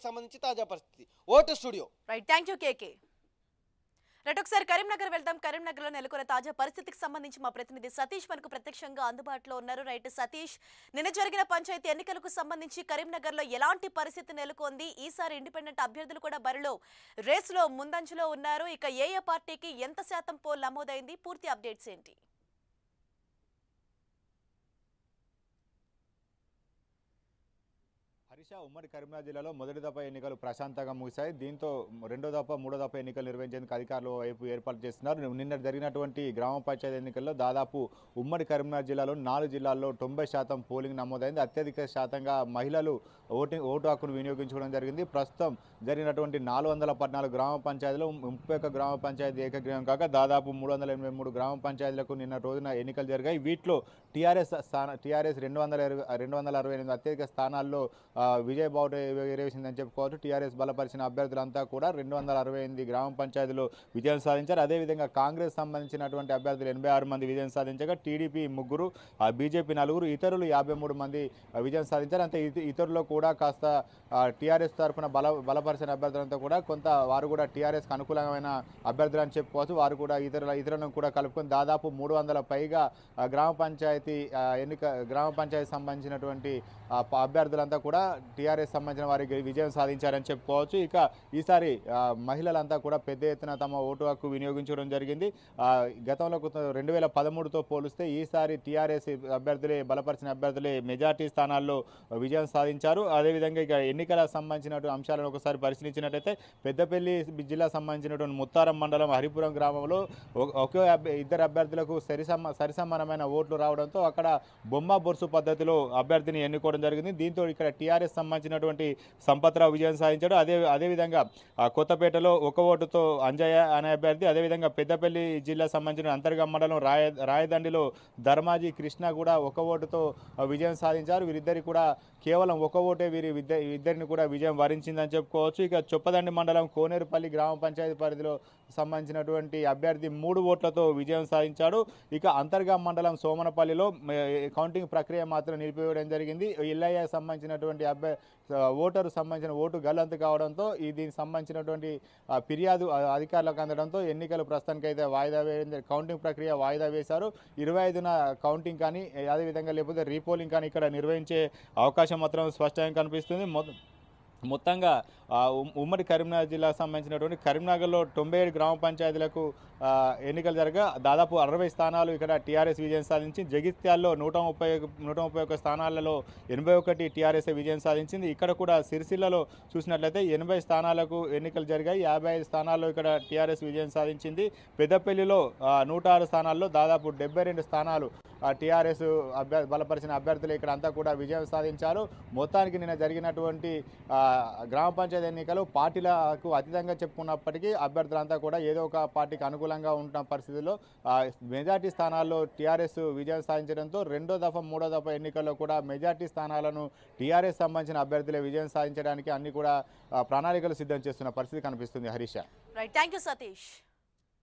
కరీంనగర్కి సంబంధించి తాజా పరిస్థితి. Vote studio. Right, thank you KK. Right, ఒకసారి కరీంనగర్ వెళ్దాం. కరీంనగర్ లో నెలకొన్న తాజా పరిస్థితికి సంబంధించి మా ప్రతినిధి సతీష్ మనకు ప్రత్యక్షంగా అందుబాటులో ఉన్నారు. రైట్ సతీష్, నిన్న జరిగిన పంచాయతీ ఎన్నికలకు సంబంధించి కరీంనగర్ లో ఎలాంటి పరిస్థితి నెలకొంది? ఈసారి ఇండిపెండెంట్ అభ్యర్థులు కూడా బరిలో రేసులో ముందంజలో ఉన్నారు. ఇక ఏ పార్టీకి ఎంత శాతం పోల్ నమోదైంది? పూర్తి అప్డేట్స్ ఏంటి? హరీష, ఉమ్మడి కరీంనగర్ జిల్లాలో మొదటి దఫా ఎన్నికలు ప్రశాంతంగా ముగిశాయి. దీంతో రెండో దఫా మూడో దఫా ఎన్నికలు నిర్వహించేందుకు అధికారులు వైపు ఏర్పాటు చేస్తున్నారు. నిన్న జరిగినటువంటి గ్రామ పంచాయతీ ఎన్నికల్లో దాదాపు ఉమ్మడి కరీంనగర్ జిల్లాలో 4 జిల్లాల్లో 90% పోలింగ్ నమోదైంది. అత్యధిక శాతంగా మహిళలు ఓటు హక్కును వినియోగించుకోవడం జరిగింది. ప్రస్తుతం జరిగినటువంటి 414 గ్రామ పంచాయతీలో 31 గ్రామ పంచాయతీ ఏకగ్రీవం కాక దాదాపు 383 గ్రామ పంచాయతీలకు నిన్న రోజున ఎన్నికలు జరిగాయి. వీటిలో టీఆర్ఎస్ 268 అత్యధిక స్థానాల్లో విజయ బావుట ఎగరేసిందని చెప్పుకోవచ్చు. టీఆర్ఎస్ బలపరిచిన అభ్యర్థులంతా కూడా 268 గ్రామ పంచాయతీలో విజయం సాధించారు. అదేవిధంగా కాంగ్రెస్ సంబంధించినటువంటి అభ్యర్థులు 86 మంది విజయం సాధించగా టీడీపీ 3, బీజేపీ 4, ఇతరులు 53 మంది విజయం సాధించారు. అంతే ఇతరులు కూడా కాస్త టీఆర్ఎస్ తరఫున బలపరిచిన అభ్యర్థులంతా కూడా వారు కూడా టీఆర్ఎస్కి అనుకూలమైన అభ్యర్థులు అని చెప్పుకోవచ్చు. వారు కూడా ఇతరులను కూడా కలుపుకొని దాదాపు 300 పైగా గ్రామ పంచాయతీ సంబంధించినటువంటి అభ్యర్థులంతా కూడా టీఆర్ఎస్ సంబంధించిన వారికి విజయం సాధించారని చెప్పుకోవచ్చు. ఇక ఈసారి మహిళలంతా కూడా పెద్ద ఎత్తున తమ ఓటు హక్కు వినియోగించడం జరిగింది. గతంలో 2013తో పోలిస్తే ఈసారి టీఆర్ఎస్ బలపరిచిన అభ్యర్థులే మెజార్టీ స్థానాల్లో విజయం సాధించారు. అదేవిధంగా ఇక ఎన్నికల సంబంధించినటువంటి అంశాలను ఒకసారి పరిశీలించినట్లయితే పెద్దపల్లి జిల్లా సంబంధించినటువంటి ముత్తారం మండలం హరిపురం గ్రామంలో ఒకే ఇద్దరు అభ్యర్థులకు సరిసమానమైన ఓట్లు రావడంతో అక్కడ బొమ్మ బొర్సు పద్ధతిలో అభ్యర్థిని ఎన్నుకోవడం జరిగింది. దీంతో ఇక్కడ టీఆర్ఎస్ సంబంధించినటువంటి సంపత్రావు విజయం సాధించాడు. అదేవిధంగా కొత్తపేటలో ఒక ఓటుతో అంజయ్య అనే అభ్యర్థి, అదేవిధంగా పెద్దపల్లి జిల్లా సంబంధించిన అంతర్గం మండలం రాయదండిలో ధర్మాజీ కృష్ణ కూడా ఒక ఓటుతో విజయం సాధించారు. వీరిద్దరికి కూడా కేవలం ఒక ఓటే ఇద్దరిని కూడా విజయం వరించిందని చెప్పుకోవచ్చు. ఇక చొప్పదండి మండలం కోనేరుపల్లి గ్రామ పంచాయతీ పరిధిలో సంబంధించినటువంటి అభ్యర్థి 3 ఓట్లతో విజయం సాధించాడు. ఇక అంతర్గం మండలం సోమనపల్లిలో కౌంటింగ్ ప్రక్రియ మాత్రం నిలిపివేయడం జరిగింది. ఎల్ఐఏ సంబంధించినటువంటి ఓటరు సంబంధించిన ఓటు గల్లంతు కావడంతో దీనికి సంబంధించినటువంటి ఫిర్యాదు అధికారులకు అందడంతో ఎన్నికలు ప్రస్తుతానికైతే కౌంటింగ్ ప్రక్రియ వాయిదా వేశారు. 25న కౌంటింగ్ కానీ అదేవిధంగా లేకపోతే రీపోలింగ్ కానీ ఇక్కడ నిర్వహించే అవకాశం మాత్రం స్పష్టంగా కనిపిస్తుంది. మొత్తంగా ఉమ్మడి కరీంనగర్ జిల్లాకు సంబంధించినటువంటి కరీంనగర్లో 97 గ్రామ పంచాయతీలకు ఎన్నికలు జరగా దాదాపు 60 స్థానాలు ఇక్కడ టీఆర్ఎస్ విజయం సాధించి జగిత్యాల్లో 131 స్థానాలలో 81 టీఆర్ఎస్ విజయం సాధించింది. ఇక్కడ కూడా సిరిసిల్లలో చూసినట్లయితే 80 స్థానాలకు ఎన్నికలు జరిగాయి. 55 స్థానాల్లో ఇక్కడ టీఆర్ఎస్ విజయం సాధించింది. పెద్దపల్లిలో 106 స్థానాల్లో దాదాపు 72 స్థానాలు టీఆర్ఎస్ బలపరిచిన అభ్యర్థులు ఇక్కడ అంతా కూడా విజయం సాధించారు. మొత్తానికి నిన్న జరిగినటువంటి గ్రామ పంచాయతీ ఎన్నికలు పార్టీలకు అతీతంగా చెప్పుకున్నప్పటికీ అభ్యర్థులంతా కూడా ఏదో ఒక పార్టీకి అనుకూలంగా ఉంటున్న పరిస్థితుల్లో మెజార్టీ స్థానాల్లో టీఆర్ఎస్ విజయం సాధించడంతో రెండో దఫా మూడో దఫా ఎన్నికల్లో కూడా మెజార్టీ స్థానాలను టీఆర్ఎస్ సంబంధించిన అభ్యర్థులే విజయం సాధించడానికి అన్ని కూడా ప్రణాళికలు సిద్ధం చేస్తున్న పరిస్థితి కనిపిస్తుంది. హరీష. Right, thank you Satish.